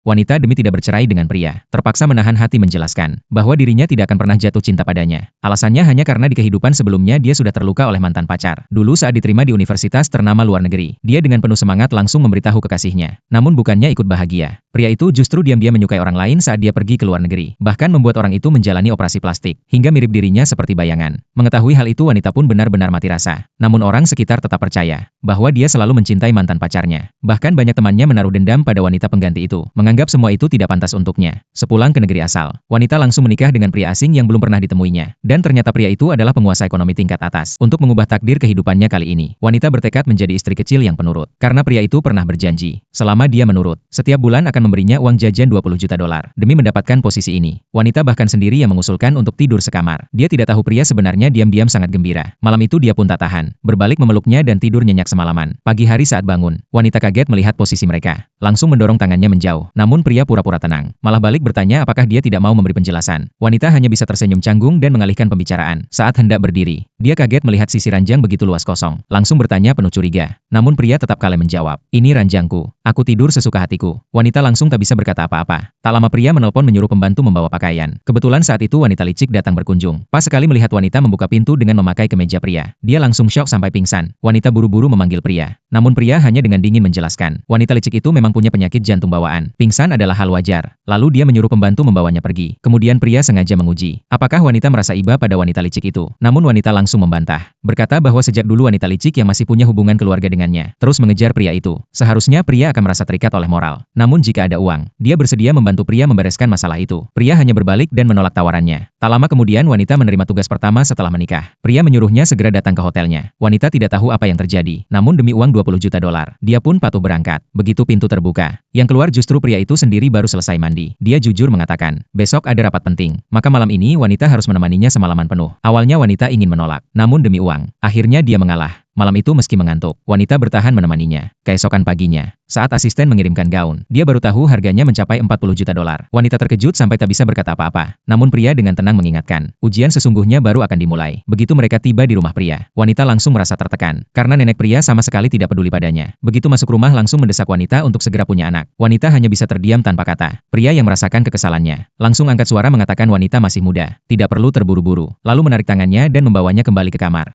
Wanita demi tidak bercerai dengan pria, terpaksa menahan hati menjelaskan bahwa dirinya tidak akan pernah jatuh cinta padanya. Alasannya hanya karena di kehidupan sebelumnya dia sudah terluka oleh mantan pacar. Dulu saat diterima di universitas ternama luar negeri, dia dengan penuh semangat langsung memberitahu kekasihnya. Namun bukannya ikut bahagia, pria itu justru diam-diam menyukai orang lain saat dia pergi ke luar negeri. Bahkan membuat orang itu menjalani operasi plastik, hingga mirip dirinya seperti bayangan. Mengetahui hal itu wanita pun benar-benar mati rasa. Namun orang sekitar tetap percaya bahwa dia selalu mencintai mantan pacarnya. Bahkan banyak temannya menaruh dendam pada wanita pengganti itu, menganggap semua itu tidak pantas untuknya. Sepulang ke negeri asal, wanita langsung menikah dengan pria asing yang belum pernah ditemuinya. Dan ternyata pria itu adalah penguasa ekonomi tingkat atas. Untuk mengubah takdir kehidupannya kali ini, wanita bertekad menjadi istri kecil yang penurut. Karena pria itu pernah berjanji, selama dia menurut, setiap bulan akan memberinya uang jajan 20 juta dolar. Demi mendapatkan posisi ini, wanita bahkan sendiri yang mengusulkan untuk tidur sekamar. Dia tidak tahu pria sebenarnya diam-diam sangat gembira. Malam itu dia pun tak tahan, berbalik memeluknya dan tidur nyenyak semalaman. Pagi hari saat bangun, wanita kaget melihat posisi mereka. Langsung mendorong tangannya menjauh. Namun pria pura-pura tenang, malah balik bertanya apakah dia tidak mau memberi penjelasan. Wanita hanya bisa tersenyum canggung dan mengalihkan pembicaraan. Saat hendak berdiri, dia kaget melihat sisi ranjang begitu luas kosong. Langsung bertanya penuh curiga. Namun pria tetap kalem menjawab, "Ini ranjangku. Aku tidur sesuka hatiku." Wanita langsung tak bisa berkata apa-apa. Tak lama pria menelpon menyuruh pembantu membawa pakaian. Kebetulan saat itu wanita licik datang berkunjung. Pas sekali melihat wanita membuka pintu dengan memakai kemeja pria. Dia langsung syok sampai pingsan. Wanita buru-buru memanggil pria. Namun pria hanya dengan dingin menjelaskan, wanita licik itu memang punya penyakit jantung bawaan. Pingsan adalah hal wajar. Lalu dia menyuruh pembantu membawanya pergi. Kemudian pria sengaja menguji apakah wanita merasa iba pada wanita licik itu. Namun wanita langsung membantah, berkata bahwa sejak dulu wanita licik yang masih punya hubungan keluarga dengannya terus mengejar pria itu. Seharusnya pria akan merasa terikat oleh moral. Namun jika ada uang, dia bersedia membantu pria membereskan masalah itu. Pria hanya berbalik dan menolak tawarannya. Tak lama kemudian wanita menerima tugas pertama setelah menikah. Pria menyuruhnya segera datang ke hotelnya. Wanita tidak tahu apa yang terjadi. Namun demi uang 20 juta dolar, dia pun patuh berangkat. Begitu pintu terbuka, yang keluar justru pria itu sendiri baru selesai mandi. Dia jujur mengatakan, besok ada rapat penting. Maka malam ini wanita harus menemaninya semalaman penuh. Awalnya wanita ingin menolak, namun demi uang, akhirnya dia mengalah. Malam itu meski mengantuk, wanita bertahan menemaninya. Keesokan paginya, saat asisten mengirimkan gaun, dia baru tahu harganya mencapai 40 juta dolar. Wanita terkejut sampai tak bisa berkata apa-apa. Namun pria dengan tenang mengingatkan, ujian sesungguhnya baru akan dimulai. Begitu mereka tiba di rumah pria, wanita langsung merasa tertekan, karena nenek pria sama sekali tidak peduli padanya. Begitu masuk rumah langsung mendesak wanita untuk segera punya anak. Wanita hanya bisa terdiam tanpa kata. Pria yang merasakan kekesalannya, langsung angkat suara mengatakan wanita masih muda, tidak perlu terburu-buru. Lalu menarik tangannya dan membawanya kembali ke kamar.